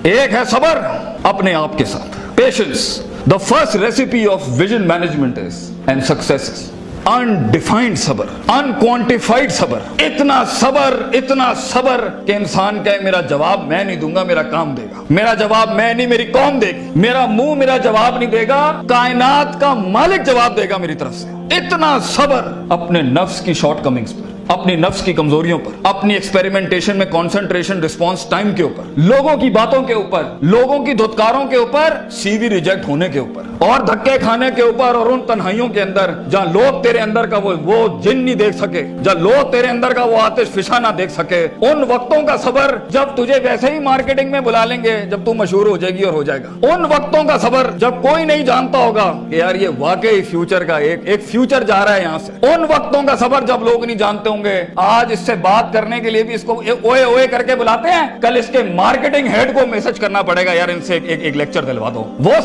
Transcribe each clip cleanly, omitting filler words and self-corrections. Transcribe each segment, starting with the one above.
एक है सबर अपने आप के साथ, patience. The first recipe of vision management is and success is undefined सबर, अनक्वांटिफाइड सबर। इतना सबर कि इंसान कहे मेरा जवाब मैं नहीं दूंगा, मेरा काम देगा। मेरा जवाब मैं नहीं, मेरी कौम देगी। मेरा मुंह मेरा जवाब नहीं देगा, कायनात का मालिक जवाब देगा मेरी तरफ से। इतना सबर अपने नफ्स की शॉर्टकमिंग्स पर, अपनी नफ्स की कमजोरियों पर, अपनी एक्सपेरिमेंटेशन में कंसंट्रेशन रिस्पांस टाइम के ऊपर, लोगों की बातों के ऊपर, लोगों की धुतकारों के ऊपर, सीवी रिजेक्ट होने के ऊपर, और धक्के खाने के ऊपर, और उन तन्हाइयों के अंदर जहां लोग तेरे अंदर का वो जिन नहीं देख सके, जहां लोग तेरे अंदर का वो आतिश फिशा ना देख सके। उन वक्तों का सबर जब तुझे वैसे ही मार्केटिंग में बुला लेंगे, जब तू मशहूर हो जाएगी और हो जाएगा। उन वक्तों का सबर जब कोई नहीं जानता होगा कि यार ये वाकई फ्यूचर का एक फ्यूचर जा रहा है यहां से। उन वक्तों का सबर जब लोग नहीं जानते होंगे, आज इससे बात करने के लिए भी इसको ओए ओए करके बुलाते हैं, कल इसके मार्केटिंग हेड को मैसेज करना पड़ेगा यार इनसे एक लेक्चर दिलवा दो। वो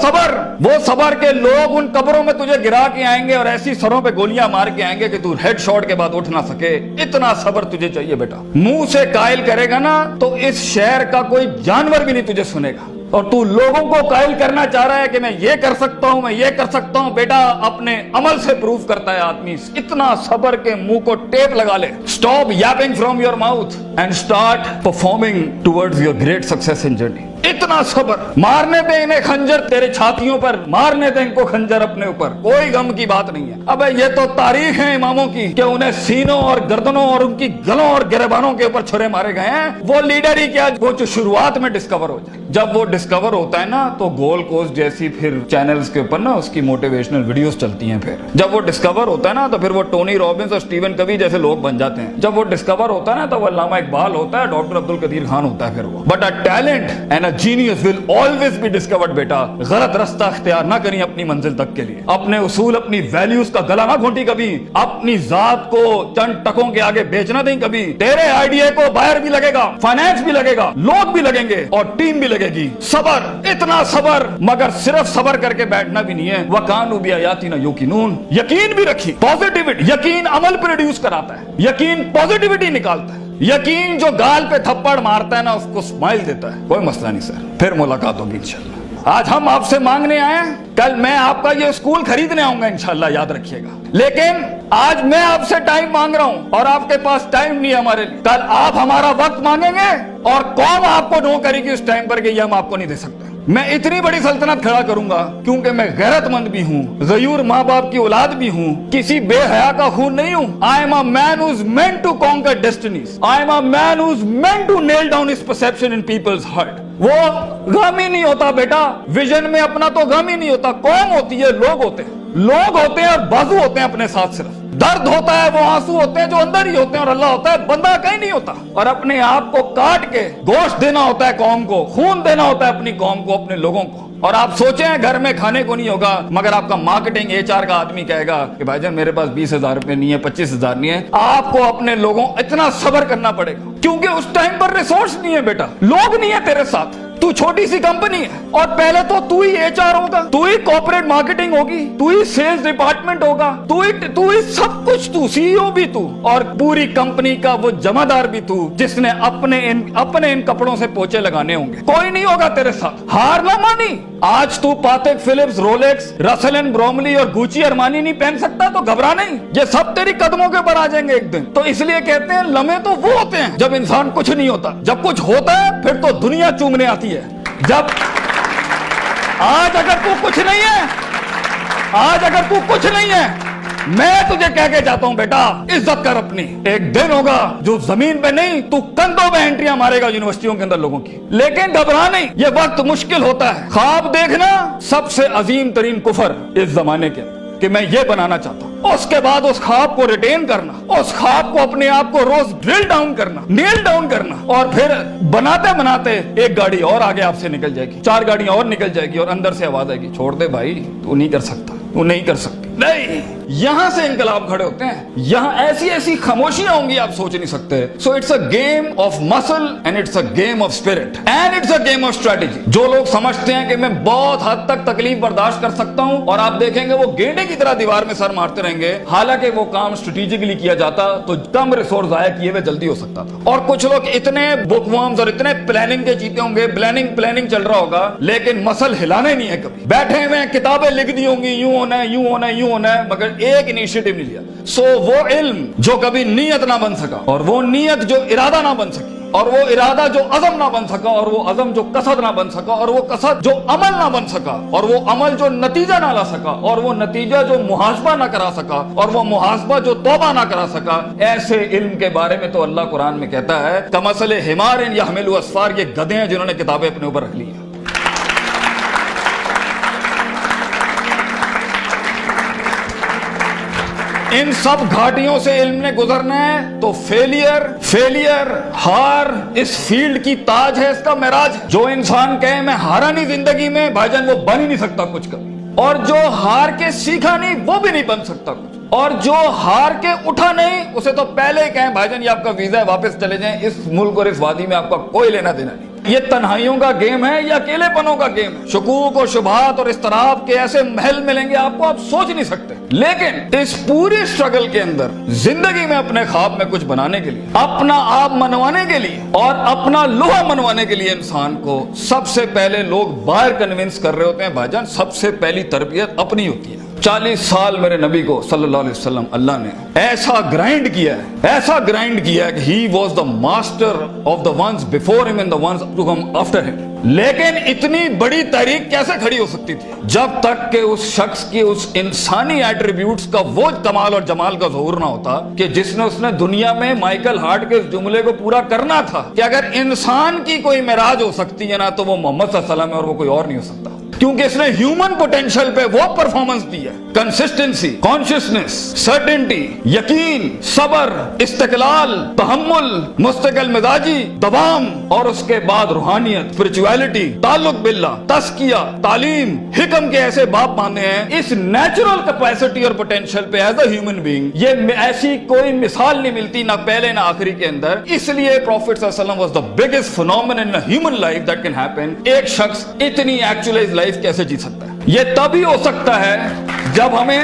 सबर के लोग उन कब्रों में तुझे गिरा के आएंगे और ऐसी सरों पे गोलियां मार के आएंगे कि तू हेड शॉट के बाद उठ ना सके। इतना सबर तुझे चाहिए बेटा। मुंह से कायल करेगा ना तो इस शहर का कोई जानवर भी नहीं तुझे सुनेगा, और तू लोगों को कायल करना चाह रहा है कि मैं ये कर सकता हूं, मैं ये कर सकता हूं। बेटा अपने अमल से प्रूव करता है आदमी। इतना सबर के मुंह को टेप लगा ले। Stop Yaping from your mouth and start performing towards your great success in journey. इतना सबर। मारने दे इन्हें खंजर तेरे छातियों पर, मारने दे इनको खंजर अपने ऊपर, कोई गम की बात नहीं है। अबे ये तो तारीख है इमामों की कि उन्हें सीनों और गर्दनों और उनकी गलों और गिरबानों के ऊपर छुरे मारे गए हैं। वो लीडर ही क्या, वो जो शुरुआत में डिस्कवर हो जाए। जब वो डिस्कवर होता है ना तो गोल्ड कोस्ट जैसी फिर चैनल्स के ऊपर ना उसकी मोटिवेशनल वीडियोस चलती हैं। फिर जब वो डिस्कवर होता है ना तो फिर वो टोनी रॉबिन्स और स्टीवन कवी जैसे लोग बन जाते हैं। जब वो डिस्कवर होता है ना तो वो अल्लामा इकबाल होता है, डॉक्टर अब्दुल कदीर खान होता है फिर वो। But a talent and a genius will always be discovered बेटा। गलत रास्ता अख्तियार ना करिए अपनी मंजिल तक के लिए। अपने उसूल, अपनी वैल्यूज का गला ना घोंटी कभी। अपनी जात को चंद टकों के आगे बेचना नहीं कभी। तेरे आइडिया को बायर भी लगेगा, फाइनेंस भी लगेगा, लोग भी लगेंगे और टीम भी लगेगी। सबर, इतना सबर। मगर सिर्फ सबर करके बैठना भी नहीं है। वकानु भी आयाती ना युकिनून। यकीन भी रखी, पॉजिटिविटी। यकीन अमल प्रोड्यूस कराता है, यकीन पॉजिटिविटी निकालता है। यकीन जो गाल पे थप्पड़ मारता है ना उसको स्माइल देता है। कोई मसला नहीं सर, फिर मुलाकात होगी इंशाल्लाह। आज हम आपसे मांगने आए, कल मैं आपका ये स्कूल खरीदने आऊंगा इंशाल्लाह, याद रखिएगा। लेकिन आज मैं आपसे टाइम मांग रहा हूं और आपके पास टाइम नहीं है हमारे लिए। कल आप हमारा वक्त मांगेंगे और कौन आपको नो करेगी उस टाइम पर कि ये हम आपको नहीं दे सकते। मैं इतनी बड़ी सल्तनत खड़ा करूंगा क्योंकि मैं गैरतमंद भी हूँ, गयूर माँ बाप की औलाद भी हूँ, किसी बेहया का खून नहीं हूँ। I am a man who is meant to conquer destinies. I am a man who is meant to nail down his perception in people's heart. वो गम ही नहीं होता बेटा, विजन में अपना तो गम ही नहीं होता। कौम होती है, लोग होते हैं। लोग होते हैं और बाजू होते हैं अपने साथ। सिर्फ दर्द होता है, वो आंसू होते हैं जो अंदर ही होते हैं, और अल्लाह होता है, बंदा कहीं नहीं होता। और अपने आप को काट के गोश्त देना होता है कौम को, खून देना होता है अपनी कौम को, अपने लोगों को। और आप सोचें घर में खाने को नहीं होगा, मगर आपका मार्केटिंग HR का आदमी कहेगा कि भाईजान मेरे पास 20,000 रुपए नहीं है, 25,000 नहीं है। आपको अपने लोगों इतना सब्र करना पड़ेगा क्योंकि उस टाइम पर रिसोर्स नहीं है बेटा, लोग नहीं है तेरे साथ। तू छोटी सी कंपनी है और पहले तो तू ही HR होगा, तू ही कॉर्पोरेट मार्केटिंग होगी, तू ही सेल्स डिपार्टमेंट होगा, तू ही सब कुछ, तू CEO भी तू, और पूरी कंपनी का वो जमादार भी तू, जिसने अपने इन कपड़ों से पोछे लगाने होंगे। कोई नहीं होगा तेरे साथ। हार ना मानी। आज तू पातेक Philips, Rolex, Russell and Bromley और गुची अरमानी नहीं पहन सकता तो घबरा नहीं, ये सब तेरी कदमों के ऊपर आ जाएंगे एक दिन। तो इसलिए कहते हैं लम्हे तो वो होते हैं जब इंसान कुछ नहीं होता। जब कुछ होता है फिर तो दुनिया चूमने आती है। जब आज अगर तू कुछ नहीं है, मैं तुझे कह के जाता हूं बेटा, इज्जत कर अपनी। एक दिन होगा जो जमीन पे नहीं, तू कंधों पे एंट्रियां मारेगा यूनिवर्सिटियों के अंदर लोगों की। लेकिन घबरा नहीं, ये वक्त मुश्किल होता है। ख्वाब देखना सबसे अजीम तरीन कुफर इस जमाने के कि मैं ये बनाना चाहता हूं। उसके बाद उस ख्वाब को रिटेन करना, उस ख्वाब को अपने आप को रोज ड्रिल डाउन करना, नेल डाउन करना, और फिर बनाते बनाते एक गाड़ी और आगे आपसे निकल जाएगी, 4 गाड़ियां और निकल जाएगी, और अंदर से आवाज आएगी, छोड़ दे भाई, तू नहीं कर सकता, तू नहीं कर सकती। نہیں, یہاں سے انقلاب کھڑے ہوتے ہیں. یہاں ایسی ایسی خاموشیاں ہوں گی آپ سوچ نہیں سکتے. So it's a game of muscle and it's a game of spirit and it's a game of strategy. جو لوگ سمجھتے ہیں کہ میں بہت حد تک تکلیف برداشت کر سکتا ہوں, اور آپ دیکھیں گے وہ گینڈے کی طرح دیوار میں سر مارتے رہیں گے, حالانکہ وہ کام اسٹریٹجیکلی کیا جاتا تو کم ریسورس ضائع کیے ہوئے جلدی ہو سکتا تھا. اور کچھ لوگ اتنے بک ورمز اور اتنے پلاننگ کے چیتے ہوں گے, پلاننگ چل رہا ہوگا, لیکن مسل ہلانا ہی نہیں ہے کبھی. بیٹھے ہوئے کتابیں لکھ دی ہوں گی, یوں ہونا ہے, یوں ہونا ہے, یوں ہونا ہے, مگر ایک انیشیٹو نہیں لیا. سو وہ علم جو کبھی نیت نہ بن سکا, اور وہ نیت جو ارادہ نہ بن سکی, اور وہ ارادہ جو عزم نہ بن سکا, اور وہ عزم جو قصد نہ بن سکا, اور وہ قصد جو عمل نہ بن سکا, اور وہ عمل جو نتیجہ نہ لا سکا, اور وہ نتیجہ جو محاسبہ نہ کرا سکا, اور وہ محاسبہ جو توبہ نہ کرا سکا, ایسے علم کے بارے میں تو اللہ قرآن میں کہتا ہے کمثل حمار یحمل اسفار, یہ گدھے ہیں جنہوں نے کتابیں اپنے اوپر رکھ لی ہیں. ان سب گھاٹیوں سے علم نے گزرنا ہے تو فیلئر ہار اس فیلڈ کی تاج ہے, اس کا معراج ہے. جو انسان کہے میں ہارا نہیں زندگی میں, بھائی جان وہ بن ہی نہیں سکتا کچھ کبھی. اور جو ہار کے سیکھا نہیں وہ بھی نہیں بن سکتا کچھ. اور جو ہار کے اٹھا نہیں اسے تو پہلے ہی کہیں بھائی جان یہ آپ کا ویزا ہے, واپس چلے جائیں, اس ملک اور اس وادی میں آپ کا کوئی لینا دینا نہیں. یہ تنہائیوں کا گیم ہے یا اکیلے پنوں کا گیم ہے. شکوک اور شبہات اور اضطراب کے ایسے محل ملیں گے آپ کو, آپ سوچ نہیں سکتے. لیکن اس پوری اسٹرگل کے اندر زندگی میں اپنے خواب میں کچھ بنانے کے لیے, اپنا آپ منوانے کے لیے, اور اپنا لوہا منوانے کے لیے انسان کو سب سے پہلے لوگ باہر کنونس کر رہے ہوتے ہیں. بھائی جان سب سے پہلی تربیت اپنی ہوتی ہے. 40 سال میرے نبی کو صلی اللہ علیہ وسلم اللہ نے ایسا گرائنڈ کیا ہے کہ he was the master of the ones before him and the ones to come after him. لیکن اتنی بڑی تحریک کیسے کھڑی ہو سکتی تھی جب تک کہ اس شخص کی اس انسانی ایٹریبیوٹس کا وہ کمال اور جمال کا ظہور نہ ہوتا کہ جس نے دنیا میں مائیکل ہارٹ کے اس جملے کو پورا کرنا تھا کہ اگر انسان کی کوئی معراج ہو سکتی ہے نا تو وہ محمد صلی اللہ علیہ وسلم ہے, اور وہ کوئی اور نہیں ہو سکتا. کیونکہ اس نے ہیومن پوٹینشل پہ وہ پرفارمنس دی ہے, کنسسٹنسی, کانشیسنس, سرٹنٹی, یقین, صبر, استقلال, تحمل, مستقل مزاجی, دوام, اور اس کے بعد روحانیت, اسپرچویلٹی, تعلق باللہ, تزکیہ, تعلیم, حکم کے ایسے باب باندھے ہیں. اس نیچرل کیپیسٹی اور پوٹینشل پہ ایز اے ہیومن بینگ یہ ایسی کوئی مثال نہیں ملتی, نہ پہلے نہ آخری کے اندر. اس لیے پروفیٹ صلی اللہ علیہ وسلم was the biggest phenomenon in human life that can happen. ایک شخص اتنی ایکچوئلائز لائف کیسے جی سکتا ہے؟ یہ تبھی ہو سکتا ہے جب ہمیں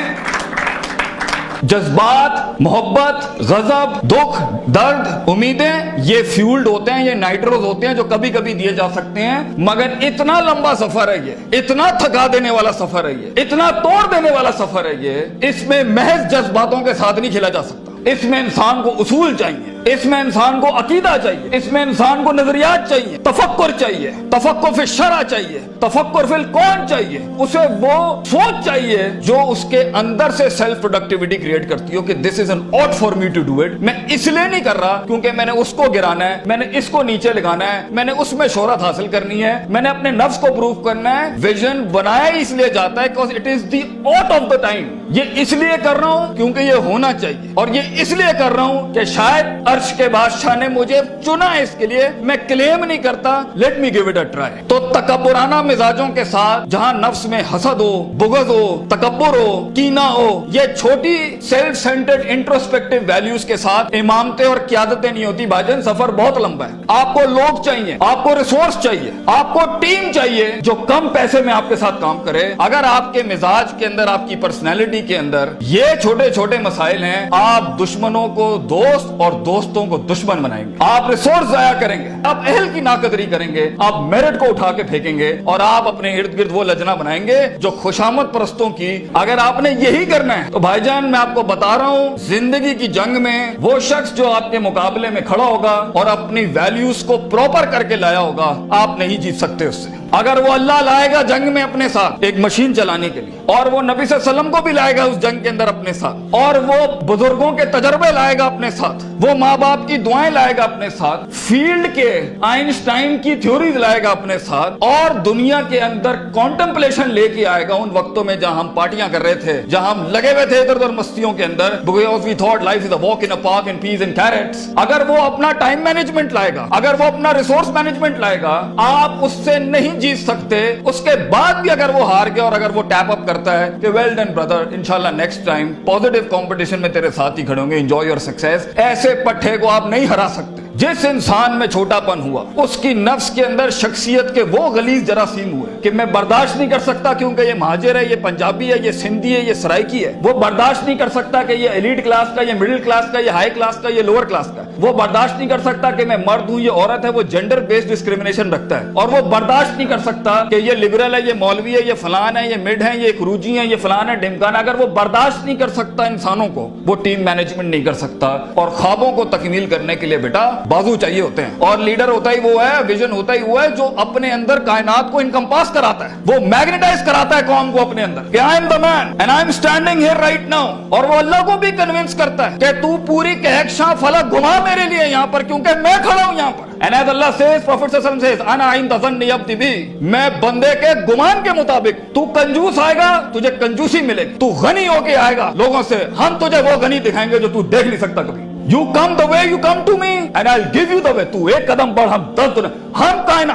جذبات, محبت, غضب, دکھ, درد, امیدیں یہ فیولڈ ہوتے ہیں, یہ نائٹروز ہوتے ہیں جو کبھی کبھی دیے جا سکتے ہیں. مگر اتنا لمبا سفر ہے یہ, اتنا تھکا دینے والا سفر ہے یہ, اتنا توڑ دینے والا سفر ہے یہ. اس میں محض جذباتوں کے ساتھ نہیں کھیلا جا سکتا. اس میں انسان کو اصول چاہیے, اس میں انسان کو عقیدہ چاہیے, اس میں انسان کو نظریات چاہیے, تفکر چاہیے, تفکر فی الشرع چاہیے, تفکر فی الکون چاہیے. اسے وہ سوچ چاہیے جو اس کے اندر سے سیلف پروڈکٹیوٹی کریٹ کرتی ہو کہ this is an ought for me to do it. میں اس لیے نہیں کر رہا کیونکہ میں نے اس کو گرانا ہے, میں نے اس کو نیچے لگانا ہے, میں نے اس میں شہرت حاصل کرنی ہے, میں نے اپنے نفس کو پروف کرنا ہے. ویژن بنایا اس لیے جاتا ہے because it is the ought of the time. یہ اس لیے کر رہا ہوں کیونکہ یہ ہونا چاہیے, اور یہ اس لیے کر رہا ہوں کہ شاید عرش کے بادشاہ نے مجھے چنا ہے اس کے لیے. میں کلیم نہیں کرتا, let me give it a try. تو تکبرانہ مزاجوں کے ساتھ جہاں نفس میں حسد ہو, بغض ہو, تکبر ہو, کینہ ہو, یہ چھوٹی سیلف سینٹرڈ انٹروسپیکٹیو ویلیوز کے ساتھ امامتیں اور قیادتیں نہیں ہوتی. بھائی جان سفر بہت لمبا ہے. آپ کو لوگ چاہیے, آپ کو ریسورس چاہیے, آپ کو ٹیم چاہیے جو کم پیسے میں آپ کے ساتھ کام کرے. اگر آپ کے مزاج کے اندر, آپ کی پرسنالٹی کے اندر یہ چھوٹے چھوٹے مسائل ہیں, آپ دشمنوں کو دوست اور دوستوں کو دشمن بنائیں گے. آپ ریسورس ضائع کریں گے, آپ اہل کی ناقدری کریں گے, آپ میرٹ کو اٹھا کے پھینکیں گے, اور آپ اپنے ارد گرد وہ لجنا بنائیں گے جو خوشامد پرستوں کی. اگر آپ نے یہی کرنا ہے تو بھائی جان میں آپ کو بتا رہا ہوں, زندگی کی جنگ میں وہ شخص جو آپ کے مقابلے میں کھڑا ہوگا اور اپنی ویلیوز کو پراپر کر کے لایا ہوگا, آپ نہیں جیت سکتے اس سے. اگر وہ اللہ لائے گا جنگ میں اپنے ساتھ ایک مشین چلانے کے لیے, اور وہ نبی صلی اللہ علیہ وسلم کو بھی لائے گا اس جنگ کے اندر اپنے ساتھ, اور وہ بزرگوں کے تجربے لائے گا اپنے ساتھ, وہ ماں باپ کی دعائیں لائے گا اپنے ساتھ, فیلڈ کے آئنسٹائن کی تھیوریز لائے گا اپنے ساتھ, اور دنیا کے اندر کانٹمپلیشن لے کے آئے گا. ان وقتوں میں جہاں ہم پارٹیاں کر رہے تھے, جہاں ہم لگے ہوئے تھے ادھر ادھر مستیوں کے اندر, because we thought life is a walk in a park and peas and carrots. اگر وہ اپنا ٹائم مینجمنٹ لائے گا, اگر وہ اپنا ریسورس مینجمنٹ لائے گا, آپ اس سے نہیں जीत सकते, उसके बाद भी अगर वो हार गया और अगर वो टैप अप करता है कि वेल डन ब्रदर, इंशाल्लाह नेक्स्ट टाइम पॉजिटिव कंपटीशन में तेरे साथ ही खड़े होंगे, एंजॉय योर सक्सेस, ऐसे पट्टे को आप नहीं हरा सकते। जिस इंसान में छोटापन हुआ, उसकी नफ्स के अंदर शख्सियत के वो गलीज जरासीम हुए कि मैं बर्दाश्त नहीं कर सकता क्योंकि ये महाजिर है, ये पंजाबी है, ये सिंधी है, ये सराइकी है। वो बर्दाश्त नहीं कर सकता कि ये एलीट क्लास का, ये मिडिल क्लास का, ये हाई क्लास का, ये लोअर क्लास का। वो बर्दाश्त नहीं कर सकता कि मैं मर्द हूं, ये औरत है। वो जेंडर बेस्ड डिस्क्रिमिनेशन रखता है। और वो बर्दाश्त नहीं कर सकता कि ये लिबरल है, ये मौलवी है, ये फलान है, ये मिड है, ये खरूजी है, ये फलान है, ढिमकाना। अगर वो बर्दाश्त नहीं कर सकता इंसानों को, वो टीम मैनेजमेंट नहीं कर सकता। और ख्वाबों को तकमील करने के लिए बेटा बाजू चाहिए होते हैं। और लीडर होता ही वो है, विजन होता ही वो है जो अपने अंदर कायनात को इनकम्पास कराता है, वो मैग्नेटाइज कराता है कौम को अपने अंदर कि I am the man and I am standing here right now. और वो अल्लाह को भी कन्विंस करता है कि तू पूरी कहकशां फलक घुमा मेरे लिए यहाँ पर, क्योंकि मैं खड़ा हूं यहाँ पर। And as Allah says, prophet सल्लल्लाहु अलैहि वसल्लम सेज, अना इन तज़न्नी अब्दी बी, मैं बंदे के गुमान के मुताबिक। तू कंजूस आएगा, तुझे कंजूसी मिलेगी। तू गनी होके आएगा लोगों से, हम तुझे वो गनी दिखाएंगे जो तू देख नहीं सकता कभी। You come the way you come to me and I'll give you the way. तू एक कदम बढ़, हम 10 दुनिया।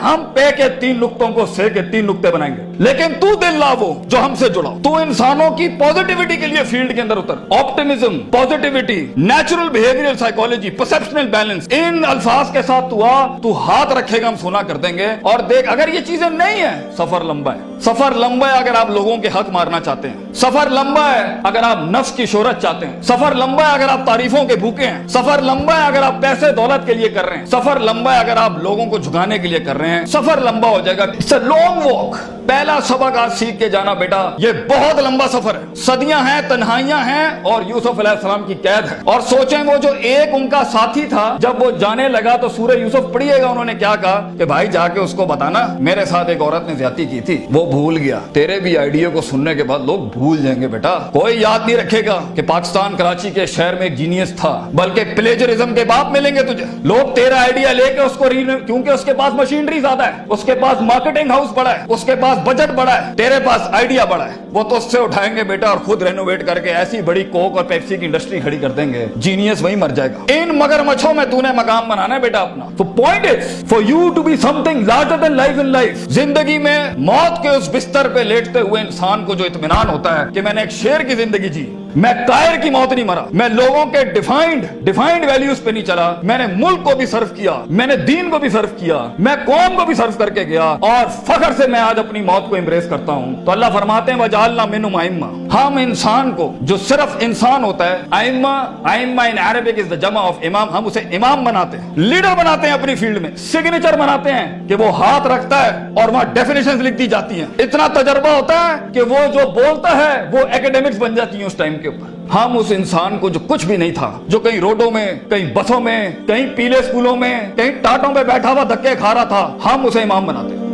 हम पे के 3 नुक्तों को से के 3 नुक्ते बनाएंगे, लेकिन तू दिल ला वो जो हमसे जुड़ा। तू इंसानों की पॉजिटिविटी के लिए फील्ड के अंदर उतर। Optimism, positivity, natural behavioural psychology, perceptual balance, इन अल्फाज के साथ तू आ, तू हाथ रखेगा, हम सुना कर देंगे। और देख, अगर ये चीजें नहीं है, सफर लंबा है। सफर लंबा है अगर आप लोगों के हक मारना चाहते हैं। सफर लंबा है अगर आप नफ्स की शोहरत चाहते हैं। सफर लंबा है अगर आप तारीफों के भूखे हैं। सफर लंबा है अगर आप पैसे दौलत के लिए कर रहे हैं। सफर लंबा है अगर आप लोगों को झुकाने के लिए कर रहे हैं। सफर लंबा हो जाएगा। It's a long walk. पहला सबक आज सीख के जाना बेटा, ये बहुत लंबा सफर है। सदियां हैं, तन्हाइयां हैं और यूसुफ अलैहिस्सलाम की कैद है। और सोचें, वो जो एक उनका साथी था, जब वो जाने लगा तो सूरह यूसुफ पढ़िएगा, उन्होंने क्या कहा कि भाई जाके उसको बताना मेरे साथ एक औरत ने ज्यादती की थी, वो भूल गया। तेरे भी आइडिया को सुनने के बाद लोग भूल जाएंगे बेटा। कोई याद नहीं रखेगा कि पाकिस्तान कराची के शहर में एक जीनियस था, बल्कि प्लेजरिज्म के बाप मिलेंगे तुझे। लोग तेरा आइडिया लेके उसको क्योंकि उसके पास मशीनरी ज्यादा है, उसके पास मार्केटिंग हाउस बड़ा है, उसके पास बजट बड़ा है, तेरे पास आइडिया बड़ा है, वो तो उससे उठाएंगे बेटा और खुद रेनोवेट करके ऐसी बड़ी कोक और पेप्सी की इंडस्ट्री खड़ी कर देंगे। जीनियस वहीं मर जाएगा। इन मगरमच्छों में तूने मकाम बनाना है बेटा अपना। तो point is for you to be something larger than life in life. जिंदगी में मौत के उस बिस्तर पे लेटते हुए इंसान को जो इत्मीनान होता है कि मैंने एक शेर की जिंदगी जी, मैं कायर की मौत नहीं मरा, मैं लोगों के डिफाइंड वैल्यूज पे नहीं चला, मैंने मुल्क को भी सर्व किया, मैंने दीन को भी सर्व किया, मैं कौम को भी सर्व करके गया और फख्र से मैं आज अपनी मौत को एम्ब्रेस करता हूं। तो अल्लाह फरमाते हैं वजालना मिनहुम आइम्मा, हम इंसान को जो सिर्फ इंसान होता है, आइम्मा इन अरबिक इज द जमा ऑफ इमाम, हम उसे इमाम बनाते हैं, लीडर बनाते हैं अपनी फील्ड में, सिग्नेचर बनाते हैं कि वो हाथ रखता है और वहां डेफिनेशंस लिख दी जाती हैं। इतना तजर्बा होता है कि वो जो बोलता है वो एकेडमिक्स बन जाती है उस टाइम के ऊपर। हम उस इंसान को जो कुछ भी नहीं था, जो कहीं रोडों में, कहीं बसों में, कहीं पीले स्कूलों में, कहीं टाटों में बैठा हुआ धक्के खा रहा था, हम उसे इमाम बनाते हैं।